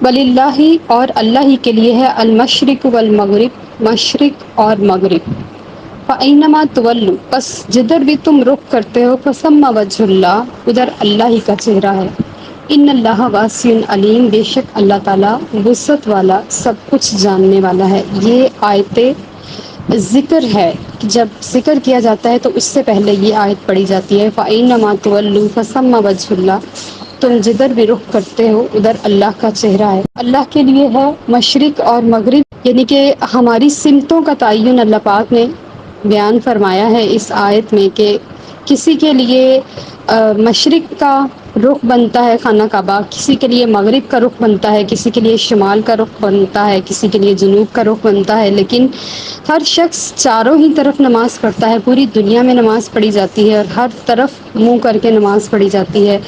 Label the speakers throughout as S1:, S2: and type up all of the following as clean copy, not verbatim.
S1: وللہ اور اللہ ہی کے لیے ہے المشرق والمغرب، مشرق اور مغرب، فَأَيْنَمَا تُوَلُّوا پس جدھر بھی تم رخ کرتے ہو فَثَمَّ وَجْهُ اللَّهِ ادھر اللہ ہی کا چہرہ ہے۔ ان اللہ واسع علیم بے شک اللہ تعالیٰ وسعت والا سب کچھ جاننے والا ہے۔ یہ آیتیں ذکر ہے، جب ذکر کیا جاتا ہے تو اس سے پہلے یہ آیت پڑھی جاتی ہے فَأَيْنَمَا تُوَلُّوا فَثَمَّ وَجْهُ اللَّهِ تم جدھر بھی رخ کرتے ہو ادھر اللہ کا چہرہ ہے۔ اللہ کے لیے ہے مشرق اور مغرب، یعنی کہ ہماری سمتوں کا تعین اللہ پاک نے بیان فرمایا ہے اس آیت میں کہ کسی کے لیے مشرق کا رخ بنتا ہے خانہ کعبہ، کسی کے لیے مغرب کا رخ بنتا ہے، کسی کے لیے شمال کا رخ بنتا ہے، کسی کے لیے جنوب کا رخ بنتا ہے، لیکن ہر شخص چاروں ہی طرف نماز پڑھتا ہے۔ پوری دنیا میں نماز پڑھی جاتی ہے اور ہر طرف منہ کر کے نماز پڑھی جاتی ہے۔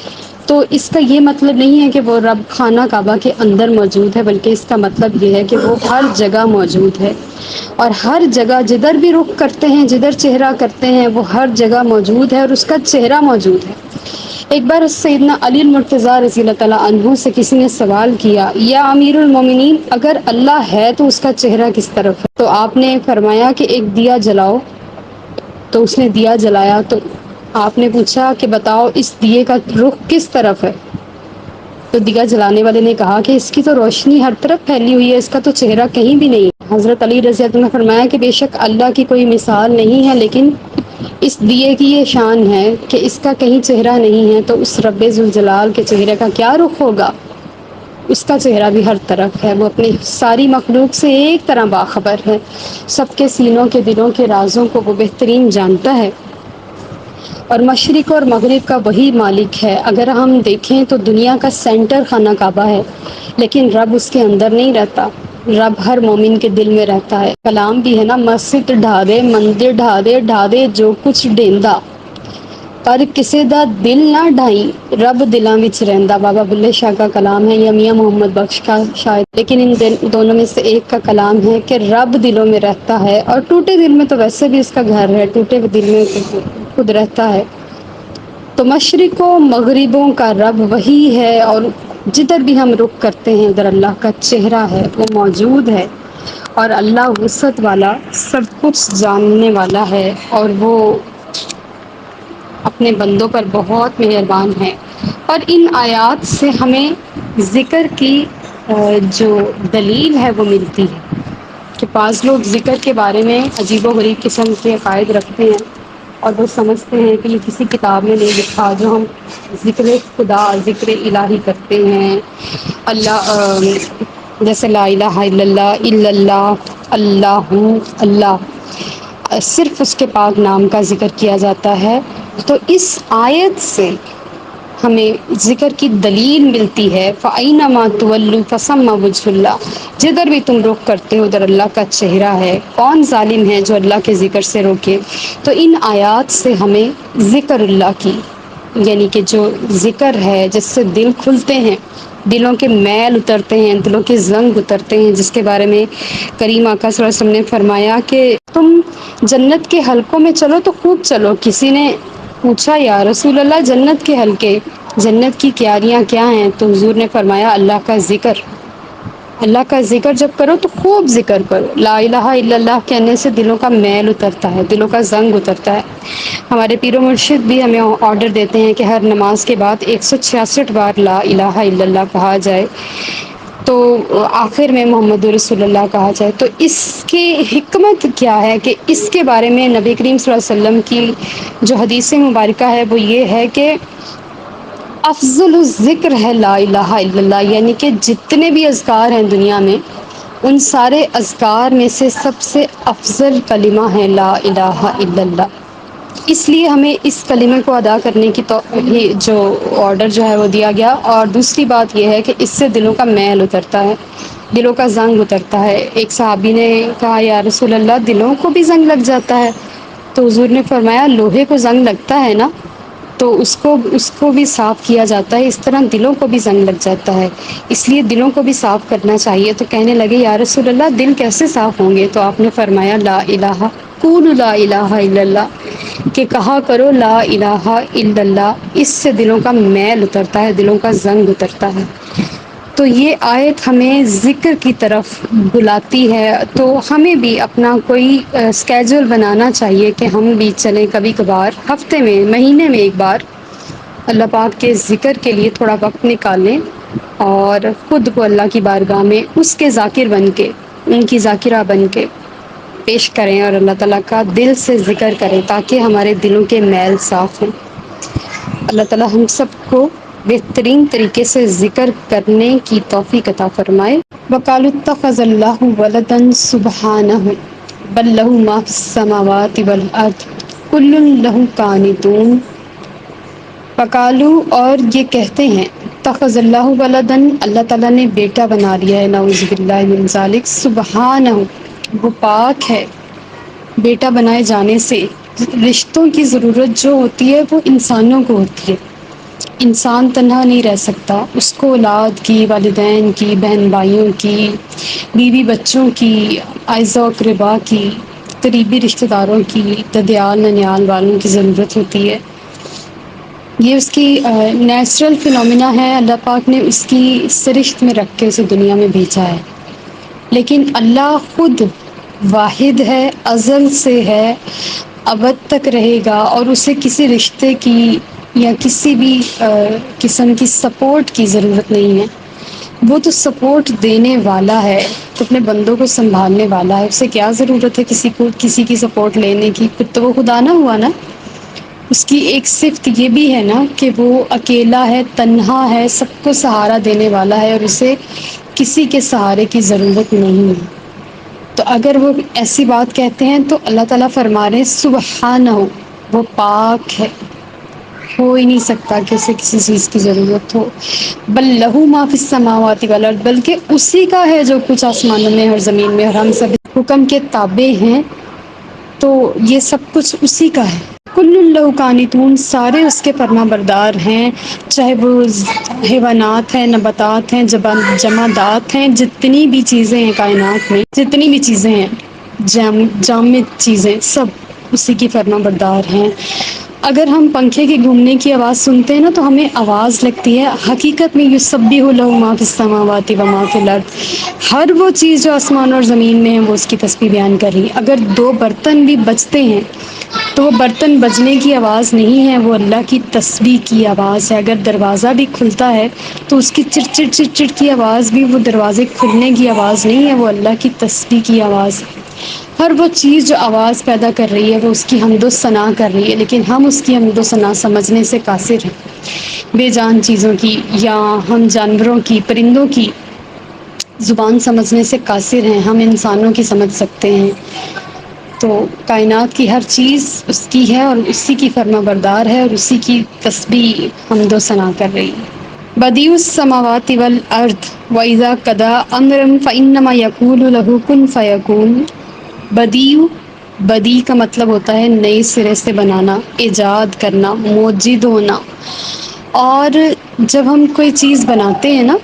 S1: تو اس کا یہ مطلب نہیں ہے کہ وہ رب خانہ کعبہ کے اندر موجود ہے، بلکہ اس کا مطلب یہ ہے کہ وہ ہر جگہ موجود ہے، اور ہر جگہ جدھر بھی رخ کرتے ہیں، جدھر چہرہ کرتے ہیں، وہ ہر جگہ موجود ہے اور اس کا چہرہ موجود ہے۔ ایک بار سیدنا علی المرتضیٰ رضی اللہ تعالیٰ عنہ سے کسی نے سوال کیا، یا امیر المومنین اگر اللہ ہے تو اس کا چہرہ کس طرف ہے؟ تو آپ نے فرمایا کہ ایک دیا جلاؤ۔ تو اس نے دیا جلایا تو آپ نے پوچھا کہ بتاؤ اس دیے کا رخ کس طرف ہے؟ تو دیا جلانے والے نے کہا کہ اس کی تو روشنی ہر طرف پھیلی ہوئی ہے، اس کا تو چہرہ کہیں بھی نہیں ہے۔ حضرت علی رضی اللہ عنہ نے فرمایا کہ بے شک اللہ کی کوئی مثال نہیں ہے، لیکن اس دیے کی یہ شان ہے کہ اس کا کہیں چہرہ نہیں ہے، تو اس رب ذوالجلال کے چہرے کا کیا رخ ہوگا؟ اس کا چہرہ بھی ہر طرف ہے، وہ اپنی ساری مخلوق سے ایک طرح باخبر ہے، سب کے سینوں کے دلوں کے رازوں کو وہ بہترین جانتا ہے، اور مشرق اور مغرب کا وہی مالک ہے۔ اگر ہم دیکھیں تو دنیا کا سینٹر خانہ کعبہ ہے، لیکن رب اس کے اندر نہیں رہتا، رب ہر مومن کے دل میں رہتا ہے۔ کلام بھی ہے نا، مسجد ڈھا دے مندر ڈھا دے جو کچھ ڈیندا، پر کسے دا دل نہ ڈھائی رب دلاں وچ رہندا۔ بابا بلے شاہ کا کلام ہے یا میاں محمد بخش کا شاید، لیکن ان دونوں میں سے ایک کا کلام ہے کہ رب دلوں میں رہتا ہے، اور ٹوٹے دل میں تو ویسے بھی اس کا گھر ہے، ٹوٹے دل میں خود رہتا ہے۔ تو مشرق و مغربوں کا رب وہی ہے، اور جدھر بھی ہم رخ کرتے ہیں ادھر اللہ کا چہرہ ہے، وہ موجود ہے، اور اللہ وسعت والا سب کچھ جاننے والا ہے، اور وہ اپنے بندوں پر بہت مہربان ہے۔ اور ان آیات سے ہمیں ذکر کی جو دلیل ہے وہ ملتی ہے کہ بعض لوگ ذکر کے بارے میں عجیب و غریب قسم کے عقائد رکھتے ہیں، اور وہ سمجھتے ہیں کہ یہ کسی کتاب میں نہیں لکھا۔ جو ہم ذکر خدا، ذکر الہی کرتے ہیں، اللہ جیسے لا الہ الا اللہ، اللہ، صرف اس کے پاک نام کا ذکر کیا جاتا ہے، تو اس آیت سے ہمیں ذکر کی دلیل ملتی ہے۔ فَأَيْنَمَا تُوَلُّوا فَثَمَّ وَجْهُ اللَّهِ جدھر بھی تم رخ کرتے ہو ادھر اللہ کا چہرہ ہے۔ کون ظالم ہے جو اللہ کے ذکر سے روکے؟ تو ان آیات سے ہمیں ذکر اللہ کی، یعنی کہ جو ذکر ہے جس سے دل کھلتے ہیں، دلوں کے میل اترتے ہیں، دلوں کے زنگ اترتے ہیں، جس کے بارے میں کریم آقا صلی اللہ علیہ وسلم نے فرمایا کہ تم جنت کے حلقوں میں چلو تو خوب چلو۔ کسی نے پوچھا یا رسول اللہ جنت کے حلقے، جنت کی کیاریاں کیا ہیں؟ تو حضور نے فرمایا اللہ کا ذکر۔ اللہ کا ذکر جب کرو تو خوب ذکر کرو۔ لا الہ الا اللہ کہنے سے دلوں کا میل اترتا ہے، دلوں کا زنگ اترتا ہے۔ ہمارے پیر و مرشد بھی ہمیں آرڈر دیتے ہیں کہ ہر نماز کے بعد 166 بار لا الہ الا اللہ کہا جائے، تو آخر میں محمد رسول اللہ کہا جائے۔ تو اس کی حکمت کیا ہے کہ اس کے بارے میں نبی کریم صلی اللہ علیہ وسلم کی جو حدیث مبارکہ ہے وہ یہ ہے کہ افضل الذکر ہے لا الہ الا اللہ، یعنی کہ جتنے بھی اذکار ہیں دنیا میں، ان سارے اذکار میں سے سب سے افضل کلمہ ہے لا الہ الا اللہ۔ اس لیے ہمیں اس کلمے کو ادا کرنے کی جو آرڈر جو ہے وہ دیا گیا۔ اور دوسری بات یہ ہے کہ اس سے دلوں کا میل اترتا ہے، دلوں کا زنگ اترتا ہے۔ ایک صحابی نے کہا یا رسول اللہ دلوں کو بھی زنگ لگ جاتا ہے؟ تو حضور نے فرمایا لوہے کو زنگ لگتا ہے نا، تو اس کو بھی صاف کیا جاتا ہے، اس طرح دلوں کو بھی زنگ لگ جاتا ہے، اس لیے دلوں کو بھی صاف کرنا چاہیے۔ تو کہنے لگے یا رسول اللہ دل کیسے صاف ہوں گے؟ تو آپ نے فرمایا لا الہ قولوا لا الہ الا اللہ، کہ کہا کرو لا الہ الا اللہ، اس سے دلوں کا میل اترتا ہے، دلوں کا زنگ اترتا ہے۔ تو یہ آیت ہمیں ذکر کی طرف بلاتی ہے، تو ہمیں بھی اپنا کوئی اسکیجول بنانا چاہیے کہ ہم بھی چلیں کبھی کبھار، ہفتے میں، مہینے میں ایک بار اللہ پاک کے ذکر کے لیے تھوڑا وقت نکالیں، اور خود کو اللہ کی بارگاہ میں اس کے ذاکر بن کے، ان کی ذاکرہ بن کے پیش کریں، اور اللہ تعالیٰ کا دل سے ذکر کریں تاکہ ہمارے دلوں کے میل صاف ہوں۔ اللہ تعالیٰ ہم سب کو بہترین طریقے سے ذکر کرنے کی توفیق عطا فرمائے۔ وَقَالُوا اتَّخَذَ اللَّهُ وَلَدًا سُبْحَانَهُ بَل لَّهُ مَا فِي السَّمَاوَاتِ وَالْأَرْضِ كُلٌّ لَّهُ قَانِتُونَ۔ وقالو، اور یہ کہتے ہیں، اتخذ اللہ ولدن، اللہ تعالیٰ نے بیٹا بنا لیا ہے، نعوذ باللہ من ذالک، سبحانہ، وہ پاک ہے بیٹا بنائے جانے سے۔ رشتوں کی ضرورت جو ہوتی ہے وہ انسانوں کو ہوتی ہے، انسان تنہا نہیں رہ سکتا، اس کو اولاد کی، والدین کی، بہن بھائیوں کی، بیوی بچوں کی، اعزاء و اقرباء کی، قریبی رشتہ داروں کی، ددیال ننیال والوں کی ضرورت ہوتی ہے۔ یہ اس کی نیچرل فنومینا ہے، اللہ پاک نے اس کی سرشت میں رکھ کے اسے دنیا میں بھیجا ہے۔ لیکن اللہ خود واحد ہے، ازل سے ہے، ابد تک رہے گا، اور اسے کسی رشتے کی یا کسی بھی قسم کی سپورٹ کی ضرورت نہیں ہے۔ وہ تو سپورٹ دینے والا ہے، تو اپنے بندوں کو سنبھالنے والا ہے، اسے کیا ضرورت ہے کسی کو کسی کی سپورٹ لینے کی؟ پھر تو وہ خدا نہ ہوا نا۔ اس کی ایک صفت یہ بھی ہے نا کہ وہ اکیلا ہے، تنہا ہے، سب کو سہارا دینے والا ہے، اور اسے کسی کے سہارے کی ضرورت نہیں ہے۔ تو اگر وہ ایسی بات کہتے ہیں تو اللہ تعالیٰ فرما رہے ہیں سبحانہ، وہ پاک ہے، ہو ہی نہیں سکتا کہ اسے کسی چیز کی ضرورت ہو۔ بل لہو ما فی السماوات والارض، بلکہ اسی کا ہے جو کچھ آسمانوں میں اور زمین میں، اور ہم سب حکم کے تابع ہیں، تو یہ سب کچھ اسی کا ہے۔ کل لہ قانتون، سارے اس کے فرما بردار ہیں، چاہے وہ حیوانات ہیں، نباتات ہیں، جمادات ہیں، جتنی بھی چیزیں ہیں کائنات میں، جتنی بھی چیزیں ہیں، جامد چیزیں، سب اسی کی فرما بردار ہیں۔ اگر ہم پنکھے کے گھومنے کی آواز سنتے ہیں نا تو ہمیں آواز لگتی ہے، حقیقت میں یسبح لہ ما فی السماوات و ما فی الارض، ہر وہ چیز جو آسمان اور زمین میں ہے وہ اس کی تسبیح بیان کر رہی ہے۔ اگر دو برتن بھی بجتے ہیں تو وہ برتن بجنے کی آواز نہیں ہے، وہ اللہ کی تسبیح کی آواز ہے۔ اگر دروازہ بھی کھلتا ہے تو اس کی چڑ چڑ چڑ چڑ کی آواز بھی وہ دروازے کھلنے کی آواز نہیں ہے، وہ اللہ کی تسبیح کی آواز ہے۔ ہر وہ چیز جو آواز پیدا کر رہی ہے وہ اس کی حمد و ثنا کر رہی ہے، لیکن ہم اس کی حمد و ثنا سمجھنے سے قاصر ہیں۔ بے جان چیزوں کی یا ہم جانوروں کی، پرندوں کی زبان سمجھنے سے قاصر ہیں، ہم انسانوں کی سمجھ سکتے ہیں۔ تو کائنات کی ہر چیز اس کی ہے، اور اسی کی فرما بردار ہے، اور اسی کی تسبیح حمد و ثنا کر رہی ہے۔ بدیع السماوات والارض واذا قضى امرا فانما یقول له کن فیکون۔ بدیع، بدیع کا مطلب ہوتا ہے نئے سرے سے بنانا، ایجاد کرنا، موجد ہونا۔ اور جب ہم کوئی چیز بناتے ہیں نا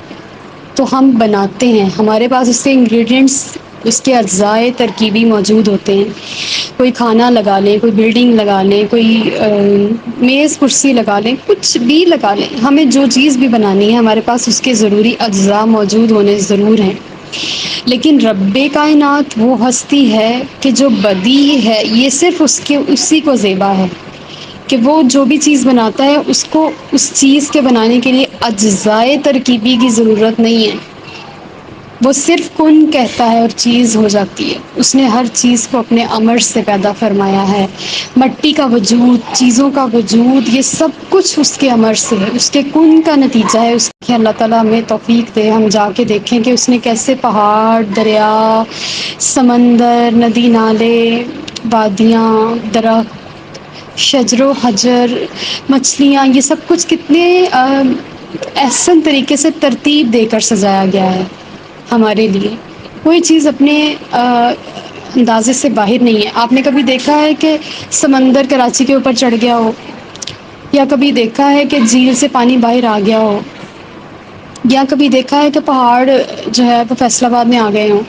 S1: تو ہم بناتے ہیں، ہمارے پاس اس کے انگریڈینٹس، اس کے اجزاء ترکیبی موجود ہوتے ہیں۔ کوئی کھانا لگا لیں، کوئی بلڈنگ لگا لیں، کوئی میز کرسی لگا لیں، کچھ بھی لگا لیں، ہمیں جو چیز بھی بنانی ہے ہمارے پاس اس کے ضروری اجزاء موجود ہونے ضرور ہیں۔ لیکن رب کائنات وہ ہستی ہے کہ جو بدیع ہے، یہ صرف اسی کو زیبا ہے کہ وہ جو بھی چیز بناتا ہے اس کو اس چیز کے بنانے کے لیے اجزاء ترکیبی کی ضرورت نہیں ہے، وہ صرف کن کہتا ہے اور چیز ہو جاتی ہے۔ اس نے ہر چیز کو اپنے امر سے پیدا فرمایا ہے، مٹی کا وجود، چیزوں کا وجود، یہ سب کچھ اس کے امر سے ہے، اس کے کن کا نتیجہ ہے۔ اس کی اللہ تعالیٰ ہمیں توفیق دے، ہم جا کے دیکھیں کہ اس نے کیسے پہاڑ، دریا، سمندر، ندی نالے، وادیاں، درخت، شجر و حجر، مچھلیاں، یہ سب کچھ کتنے احسن طریقے سے ترتیب دے کر سجایا گیا ہے ہمارے لیے۔ کوئی چیز اپنے اندازے سے باہر نہیں ہے۔ آپ نے کبھی دیکھا ہے کہ سمندر کراچی کے اوپر چڑھ گیا ہو، یا کبھی دیکھا ہے کہ جھیل سے پانی باہر آ گیا ہو، یا کبھی دیکھا ہے کہ پہاڑ جو ہے وہ فیصل آباد میں آ گئے ہوں؟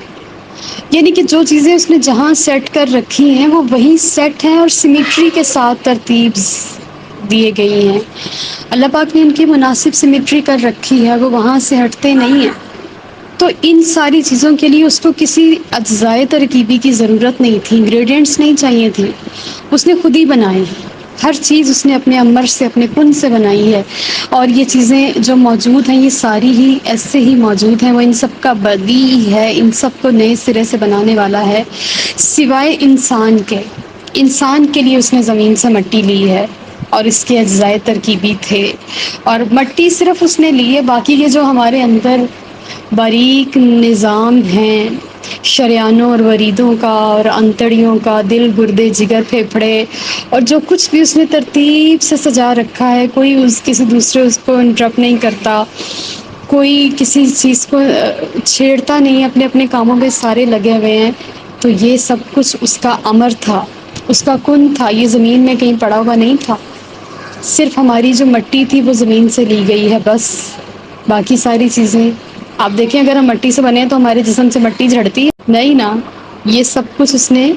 S1: یعنی کہ جو چیزیں اس نے جہاں سیٹ کر رکھی ہیں وہ وہیں سیٹ ہیں، اور سیمیٹری کے ساتھ ترتیب دیے گئی ہیں، اللہ پاک نے ان کی مناسب سمیٹری کر رکھی ہے، وہ وہاں سے ہٹتے نہیں ہیں۔ تو ان ساری چیزوں کے لیے اس کو کسی اجزائے ترکیبی کی ضرورت نہیں تھی، انگریڈینٹس نہیں چاہیے تھی، اس نے خود ہی بنائے۔ ہر چیز اس نے اپنے امر سے، اپنے کن سے بنائی ہے، اور یہ چیزیں جو موجود ہیں یہ ساری ہی ایسے ہی موجود ہیں، وہ ان سب کا بدیع ہے، ان سب کو نئے سرے سے بنانے والا ہے، سوائے انسان کے۔ انسان کے لیے اس نے زمین سے مٹی لی ہے اور اس کے اجزائے ترکیبی تھے، اور مٹی صرف اس نے لی ہے، باقی کے جو ہمارے اندر باریک نظام ہیں شریانوں اور وریدوں کا اور انتڑیوں کا، دل، گردے، جگر، پھیپھڑے، اور جو کچھ بھی اس نے ترتیب سے سجا رکھا ہے، کوئی کسی دوسرے اس کو انٹرپٹ نہیں کرتا، کوئی کسی چیز کو چھیڑتا نہیں، اپنے اپنے کاموں پہ سارے لگے ہوئے ہیں۔ تو یہ سب کچھ اس کا امر تھا، اس کا کن تھا، یہ زمین میں کہیں پڑا ہوا نہیں تھا۔ صرف ہماری جو مٹی تھی وہ زمین سے لی گئی ہے بس، باقی ساری چیزیں آپ دیکھیں، اگر ہم مٹی سے بنے تو ہمارے جسم سے مٹی جھڑتی ہے نہیں نا، یہ سب کچھ اس نے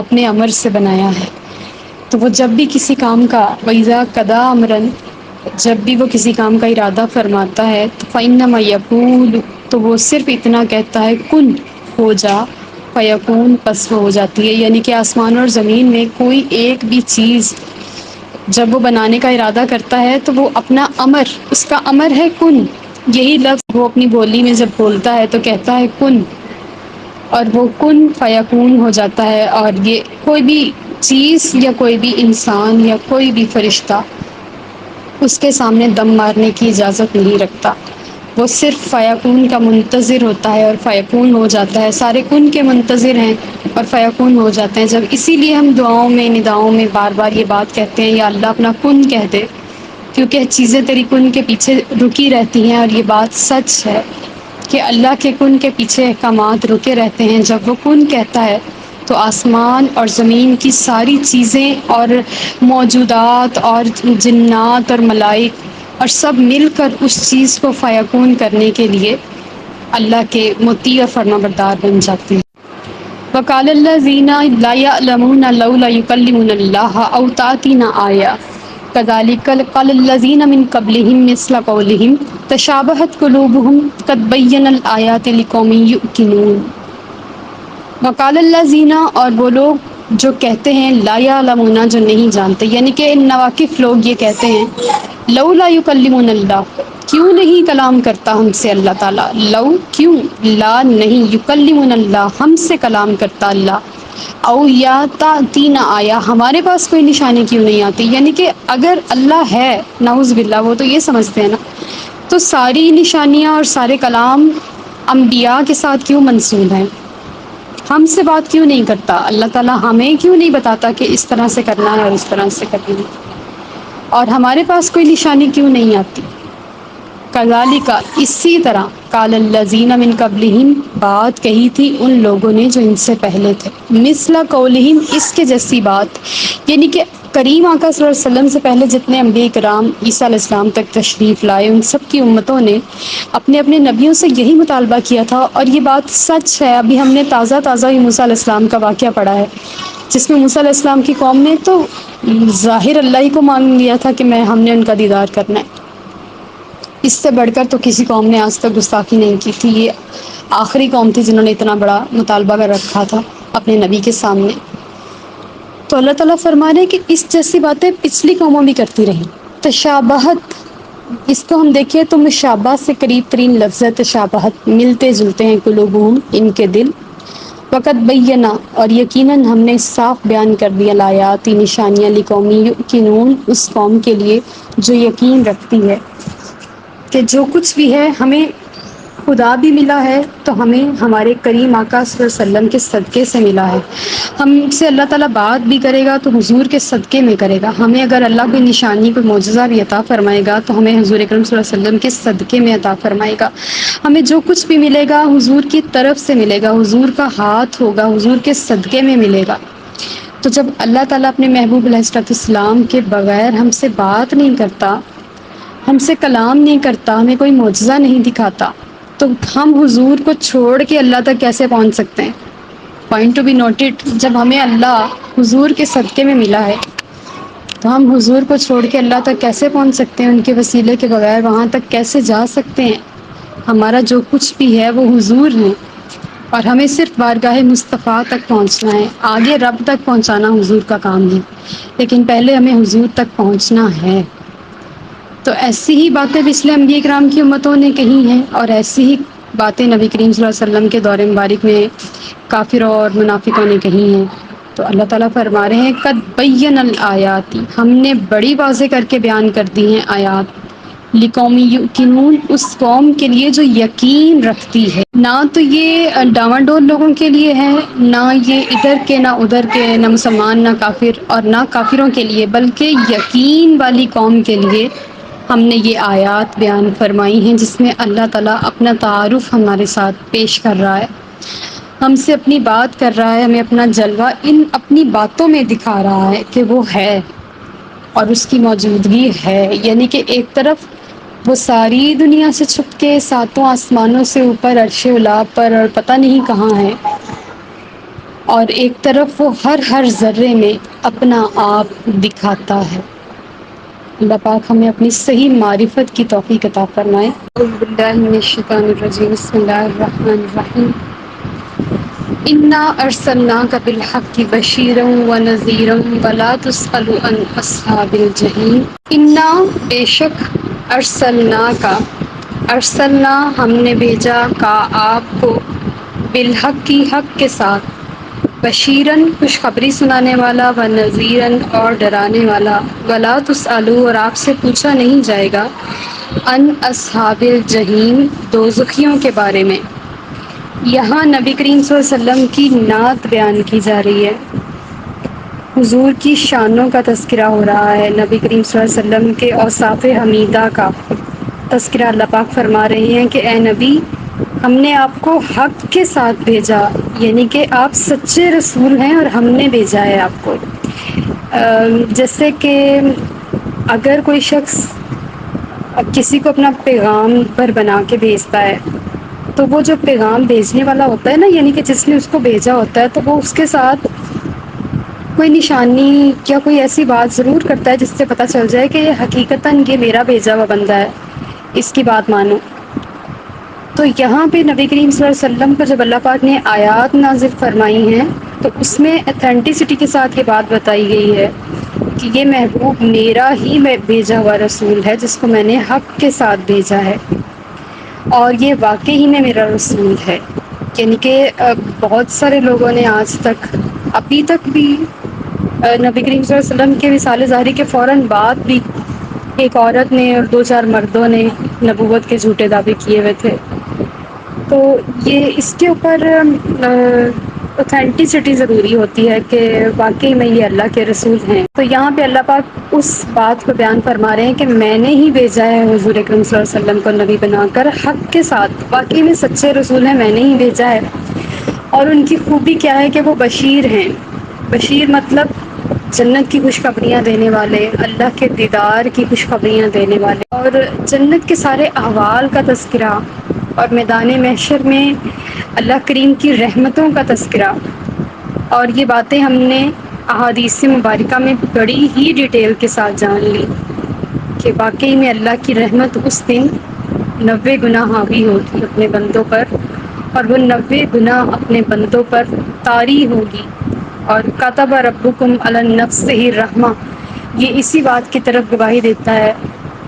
S1: اپنے امر سے بنایا ہے۔ تو وہ جب بھی کسی کام کا وَإِذَا قَضَىٰ أَمْرًا، جب بھی وہ کسی کام کا ارادہ فرماتا ہے تو فَإِنَّمَا يَقُولُ، تو وہ صرف اتنا کہتا ہے کن، ہو جا، فیکون، پس وہ ہو جاتی ہے۔ یعنی کہ آسمان اور زمین میں کوئی ایک بھی چیز جب وہ بنانے کا ارادہ کرتا ہے تو وہ اپنا امر، اس کا امر ہے کن، یہی لفظ وہ اپنی بولی میں جب بولتا ہے تو کہتا ہے کن، اور وہ کن فیکون ہو جاتا ہے۔ اور یہ کوئی بھی چیز یا کوئی بھی انسان یا کوئی بھی فرشتہ اس کے سامنے دم مارنے کی اجازت نہیں رکھتا، وہ صرف فیکون کا منتظر ہوتا ہے اور فیکون ہو جاتا ہے۔ سارے کن کے منتظر ہیں اور فیکون ہو جاتے ہیں۔ جب اسی لیے ہم دعاؤں میں، نداؤں میں بار بار یہ بات کہتے ہیں، یا اللہ اپنا کن کہہ دے، کیونکہ چیزیں تیری کن کے پیچھے رکی رہتی ہیں، اور یہ بات سچ ہے کہ اللہ کے کن کے پیچھے احکامات رکے رہتے ہیں۔ جب وہ کن کہتا ہے تو آسمان اور زمین کی ساری چیزیں اور موجودات اور جنات اور ملائک اور سب مل کر اس چیز کو فیکون کرنے کے لیے اللہ کے مطیع اور فرما بردار بن جاتے ہیں۔ وَقَالَ الَّذِينَ لَا يَعْلَمُونَ لَوْلَا يُكَلِّمُنَا اللَّهُ أَوْ تَأْتِينَا آیَةٌ كَذَلِكَ قَالَ الَّذِينَ مِن قَبْلِهِم مِّثْلَ قَوْلِهِمْ تَشَابَهَتْ قُلُوبُهُمْ قَدْ بَيَّنَا الْآيَاتِ لِقَوْمٍ يُؤْمِنُونَ۔ وقال الذین، اور وہ لوگ جو کہتے ہیں لا یعلمون، جو نہیں جانتے، یعنی کہ ناواقف لوگ یہ کہتے ہیں لولا یکلمنا اللہ، کیوں نہیں کلام کرتا ہم سے اللہ تعالیٰ، لو کیوں، لا نہیں، یکلمنا اللہ ہم سے کلام کرتا اللہ، او یا تاتینا آیا ہمارے پاس کوئی نشانی کیوں نہیں آتی۔ یعنی کہ اگر اللہ ہے نعوذ باللہ، وہ تو یہ سمجھتے ہیں نا، تو ساری نشانیاں اور سارے کلام انبیاء کے ساتھ کیوں منسوب ہیں، ہم سے بات کیوں نہیں کرتا اللہ تعالیٰ، ہمیں کیوں نہیں بتاتا کہ اس طرح سے کرنا ہے اور اس طرح سے کرنا ہے، اور ہمارے پاس کوئی نشانی کیوں نہیں آتی۔ کذالک، اسی طرح، قال الذین من قبلہم، بات کہی تھی ان لوگوں نے جو ان سے پہلے تھے، مثل قولہم، اس کے جیسی بات، یعنی کہ کریم آقا صلی اللہ علیہ وسلم سے پہلے جتنے انبیاء کرام عیسیٰ علیہ السلام تک تشریف لائے، ان سب کی امتوں نے اپنے اپنے نبیوں سے یہی مطالبہ کیا تھا، اور یہ بات سچ ہے۔ ابھی ہم نے تازہ تازہ ہی موسیٰ علیہ السلام کا واقعہ پڑھا ہے، جس میں موسیٰ علیہ السلام کی قوم نے تو ظاہر اللہ ہی کو مان لیا تھا کہ ہم نے ان کا دیدار کرنا ہے، اس سے بڑھ کر تو کسی قوم نے آج تک گستاخی نہیں کی تھی، یہ آخری قوم تھی جنہوں نے اتنا بڑا مطالبہ کر رکھا تھا اپنے نبی کے سامنے۔ تو اللہ تعالیٰ فرما رہے ہیں کہ اس جیسی باتیں پچھلی قوموں بھی کرتی رہیں۔ تشابہت، اس کو ہم دیکھیں تو مشابہ سے قریب ترین لفظ ہے تشابہت، ملتے جلتے ہیں، قلوبہم، ان کے دل، وقت بینا، اور یقیناً ہم نے صاف بیان کر دیا، الآیات، نشانیاں، لقوم یؤمنون، اس قوم کے لیے جو یقین رکھتی ہے کہ جو کچھ بھی ہے ہمیں خدا بھی ملا ہے تو ہمیں ہمارے کریم آقا صلی اللہ علیہ وسلم کے صدقے سے ملا ہے۔ ہم سے اللہ تعالیٰ بات بھی کرے گا تو حضور کے صدقے میں کرے گا، ہمیں اگر اللہ کوئی نشانی، کوئی معجزہ بھی عطا فرمائے گا تو ہمیں حضور اکرم صلی اللہ علیہ وسلم کے صدقے میں عطا فرمائے گا۔ ہمیں جو کچھ بھی ملے گا حضور کی طرف سے ملے گا، حضور کا ہاتھ ہوگا، حضور کے صدقے میں ملے گا۔ تو جب اللہ تعالیٰ اپنے محبوب علیہ الصلوۃ والسلام کے بغیر ہم سے بات نہیں کرتا، ہم سے کلام نہیں کرتا، ہمیں کوئی معجزہ نہیں دکھاتا، تو ہم حضور کو چھوڑ کے اللہ تک کیسے پہنچ سکتے ہیں؟ پوائنٹ ٹو بی نوٹڈ، جب ہمیں اللہ حضور کے صدقے میں ملا ہے تو ہم حضور کو چھوڑ کے اللہ تک کیسے پہنچ سکتے ہیں؟ ان کے وسیلے کے بغیر وہاں تک کیسے جا سکتے ہیں؟ ہمارا جو کچھ بھی ہے وہ حضور ہیں، اور ہمیں صرف بارگاہ مصطفیٰ تک پہنچنا ہے، آگے رب تک پہنچانا حضور کا کام ہے، لیکن پہلے ہمیں حضور تک پہنچنا ہے۔ تو ایسی ہی باتیں پچھلے انبیاء کرام کی امتوں نے کہی ہیں، اور ایسی ہی باتیں نبی کریم صلی اللہ علیہ وسلم کے دور مبارک میں کافروں اور منافقوں نے کہی ہیں۔ تو اللہ تعالیٰ فرما رہے ہیں قد بین الآیات، ہم نے بڑی واضح کر کے بیان کر دی ہیں آیات، لقوم یؤمنون، اس قوم کے لیے جو یقین رکھتی ہے۔ نہ تو یہ ڈاواڈول لوگوں کے لیے ہے، نہ یہ ادھر کے نہ ادھر کے، نہ مسلمان نہ کافر، اور نہ کافروں کے لیے، بلکہ یقین والی قوم کے لیے ہم نے یہ آیات بیان فرمائی ہیں، جس میں اللہ تعالیٰ اپنا تعارف ہمارے ساتھ پیش کر رہا ہے، ہم سے اپنی بات کر رہا ہے، ہمیں اپنا جلوہ ان اپنی باتوں میں دکھا رہا ہے کہ وہ ہے اور اس کی موجودگی ہے۔ یعنی کہ ایک طرف وہ ساری دنیا سے چھپ کے ساتوں آسمانوں سے اوپر عرش الا پر اور پتہ نہیں کہاں ہے، اور ایک طرف وہ ہر ذرے میں اپنا آپ دکھاتا ہے۔ اللہ پاک ہمیں اپنی صحیح معرفت کی توفیق عطا فرمائے۔ اعوذ باللہ من الشیطان الرجیم، بسم اللہ الرحمن الرحیم۔ انا ارسلناک بالحق بشیرا ونذیرا ولا تسأل عن اصحاب الجحیم۔ انا، بے شک، ارسلنا ہم نے بھیجا، کا آپ کو، بالحق کی حق کے ساتھ، بشیرن خوشخبری سنانے والا، و نذیرن اور ڈرانے والا، ولا تسألوا اور آپ سے پوچھا نہیں جائے گا، ان اصحاب الجحیم دوزخیوں کے بارے میں۔ یہاں نبی کریم صلی اللہ علیہ وسلم کی نعت بیان کی جا رہی ہے، حضور کی شانوں کا تذکرہ ہو رہا ہے، نبی کریم صلی اللہ علیہ وسلم کے اوصاف حمیدہ کا تذکرہ اللہ پاک فرما رہے ہیں کہ اے نبی، ہم نے آپ کو حق کے ساتھ بھیجا، یعنی کہ آپ سچے رسول ہیں اور ہم نے بھیجا ہے آپ کو۔ جیسے کہ اگر کوئی شخص کسی کو اپنا پیغام پر بنا کے بھیجتا ہے، تو وہ جو پیغام بھیجنے والا ہوتا ہے نا، یعنی کہ جس نے اس کو بھیجا ہوتا ہے، تو وہ اس کے ساتھ کوئی نشانی یا کوئی ایسی بات ضرور کرتا ہے جس سے پتہ چل جائے کہ یہ حقیقتاً یہ میرا بھیجا ہوا بندہ ہے، اس کی بات مانو۔ تو یہاں پہ نبی کریم صلی اللہ علیہ وسلم پر جب اللہ پاک نے آیات نازل فرمائی ہیں، تو اس میں اتھینٹسٹی کے ساتھ یہ بات بتائی گئی ہے کہ یہ محبوب میرا ہی میں بھیجا ہوا رسول ہے، جس کو میں نے حق کے ساتھ بھیجا ہے، اور یہ واقعی میں میرا رسول ہے۔ یعنی کہ بہت سارے لوگوں نے آج تک، ابھی تک بھی، نبی کریم صلی اللہ علیہ وسلم کے وصال ظاہری کے فوراً بعد بھی ایک عورت نے اور دو چار مردوں نے نبوت کے جھوٹے دعوے کیے ہوئے تھے۔ تو یہ اس کے اوپر اوتھینٹسٹی ضروری ہوتی ہے کہ واقعی میں یہ اللہ کے رسول ہیں۔ تو یہاں پہ اللہ پاک اس بات کو بیان فرما رہے ہیں کہ میں نے ہی بھیجا ہے حضور اکرم صلی اللہ علیہ وسلم کو نبی بنا کر حق کے ساتھ، واقعی میں سچے رسول ہیں، میں نے ہی بھیجا ہے۔ اور ان کی خوبی کیا ہے کہ وہ بشیر ہیں۔ بشیر مطلب جنت کی خوشخبریاں دینے والے، اللہ کے دیدار کی خوشخبریاں دینے والے، اور جنت کے سارے احوال کا تذکرہ، اور میدان محشر میں اللہ کریم کی رحمتوں کا تذکرہ۔ اور یہ باتیں ہم نے احادیث مبارکہ میں بڑی ہی ڈیٹیل کے ساتھ جان لی کہ واقعی میں اللہ کی رحمت اس دن 90 گنا حاوی ہوگی اپنے بندوں پر، اور وہ 90 گنا اپنے بندوں پر طاری ہوگی۔ اور کتب ربکم علی نفسہ الرحمہ، یہ اسی بات کی طرف گواہی دیتا ہے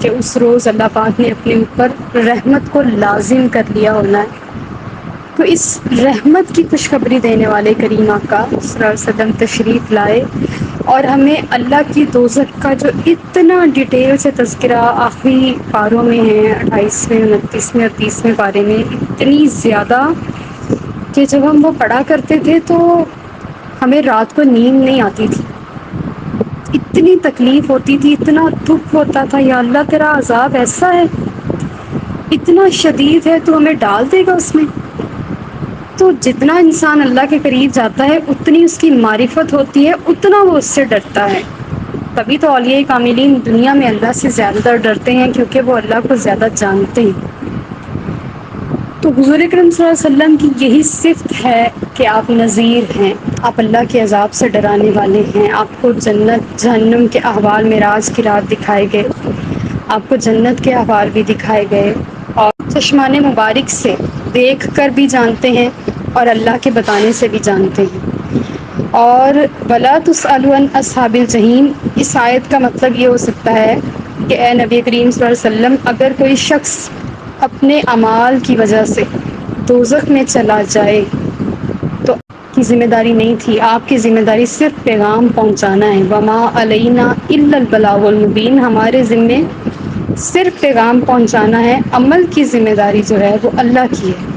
S1: کہ اس روز اللہ پاک نے اپنے اوپر رحمت کو لازم کر لیا ہونا ہے۔ تو اس رحمت کی خوشخبری دینے والے کریم آقا صلی اللہ علیہ وسلم تشریف لائے، اور ہمیں اللہ کی دوزخ کا جو اتنا ڈیٹیل سے تذکرہ آخری پاروں میں ہے، 28ویں 29ویں اور 30ویں پارے میں، اتنی زیادہ کہ جب ہم وہ پڑھا کرتے تھے تو ہمیں رات کو نیند نہیں آتی تھی، اتنی تکلیف ہوتی تھی، اتنا دکھ ہوتا تھا، یا اللہ تیرا عذاب ایسا ہے، اتنا شدید ہے، تو ہمیں ڈال دے گا اس میں۔ تو جتنا انسان اللہ کے قریب جاتا ہے، اتنی اس کی معرفت ہوتی ہے، اتنا وہ اس سے ڈرتا ہے۔ تبھی تو اولیاء کاملین دنیا میں اللہ سے زیادہ ڈرتے ہیں، کیونکہ وہ اللہ کو زیادہ جانتے ہیں۔ تو حضور اکرم صلی اللہ علیہ وسلم کی یہی صفت ہے کہ آپ نذیر ہیں، آپ اللہ کے عذاب سے ڈرانے والے ہیں، آپ کو جنت جہنم کے احوال معراج کی رات دکھائے گئے، آپ کو جنت کے احوال بھی دکھائے گئے، اور چشمان مبارک سے دیکھ کر بھی جانتے ہیں اور اللہ کے بتانے سے بھی جانتے ہیں۔ اور وَلَا تُسْأَلُوا عَنْ أَصْحَابِ الْجَحِيمِ، اس آیت کا مطلب یہ ہو سکتا ہے کہ اے نبی کریم صلی اللہ علیہ وسلم، اگر کوئی شخص اپنے اعمال کی وجہ سے دوزخ میں چلا جائے تو آپ کی ذمہ داری نہیں تھی، آپ کی ذمہ داری صرف پیغام پہنچانا ہے۔ وَمَا عَلَيْنَا إِلَّا الْبَلَاغُ الْمُبِينُ، ہمارے ذمے صرف پیغام پہنچانا ہے، عمل کی ذمہ داری جو ہے وہ اللہ کی ہے،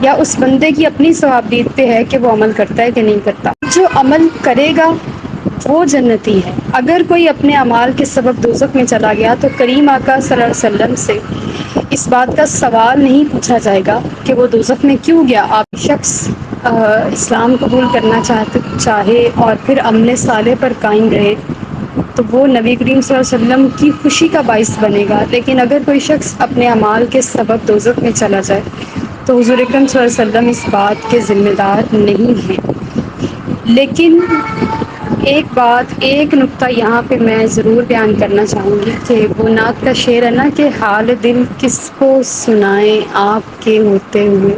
S1: یا اس بندے کی اپنی ثوابدید پہ ہے کہ وہ عمل کرتا ہے کہ نہیں کرتا۔ جو عمل کرے گا وہ جنتی ہے۔ اگر کوئی اپنے اعمال کے سبب دوزخ میں چلا گیا تو کریم آقا صلی اللہ علیہ وسلم سے اس بات کا سوال نہیں پوچھا جائے گا کہ وہ دوزخ میں کیوں گیا۔ آپ شخص اسلام قبول کرنا چاہے اور پھر عمل صالح پر قائم رہے تو وہ نبی کریم صلی اللہ علیہ وسلم کی خوشی کا باعث بنے گا، لیکن اگر کوئی شخص اپنے اعمال کے سبب دوزخ میں چلا جائے تو حضور اکرم صلی اللہ علیہ وسلم اس بات کے ذمہ دار نہیں ہیں۔ لیکن ایک نقطہ یہاں پہ میں ضرور بیان کرنا چاہوں گی کہ وہ نعت کا شعر ہے نا کہ حال دل کس کو سنائیں آپ کے ہوتے ہوئے،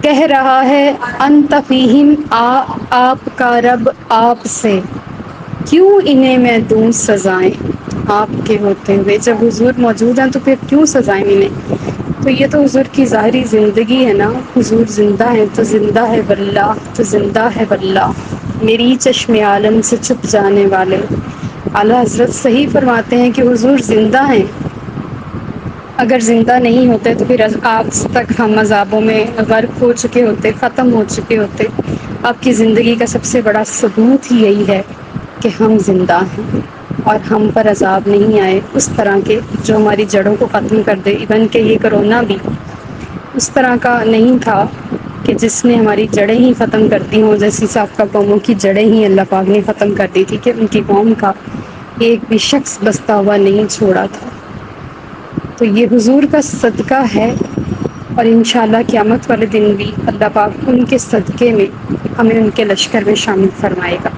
S1: کہہ رہا ہے انت فیہم آپ کا رب آپ سے، کیوں انہیں میں دوں سزائیں آپ کے ہوتے ہوئے۔ جب حضور موجود ہیں تو پھر کیوں سزائیں انہیں؟ تو یہ تو حضور کی ظاہری زندگی ہے نا، حضور زندہ ہے تو زندہ ہے واللہ، تو زندہ ہے واللہ، میری چشم عالم سے چھپ جانے والے۔ اعلیٰ حضرت صحیح فرماتے ہیں کہ حضور زندہ ہیں، اگر زندہ نہیں ہوتے تو پھر آج تک ہم عذابوں میں غرق ہو چکے ہوتے، ختم ہو چکے ہوتے۔ آپ کی زندگی کا سب سے بڑا ثبوت ہی یہی ہے کہ ہم زندہ ہیں اور ہم پر عذاب نہیں آئے اس طرح کے جو ہماری جڑوں کو ختم کر دے۔ ایون کہ یہ کرونا بھی اس طرح کا نہیں تھا کہ جس نے ہماری جڑیں ہی ختم کر دی ہوں، جیسی سابقہ قوموں کی جڑیں ہی اللہ پاک نے ختم کر دی تھی کہ ان کی قوم کا ایک بھی شخص بستا ہوا نہیں چھوڑا تھا۔ تو یہ حضور کا صدقہ ہے، اور انشاءاللہ قیامت والے دن بھی اللہ پاک ان کے صدقے میں ہمیں ان کے لشکر میں شامل فرمائے گا۔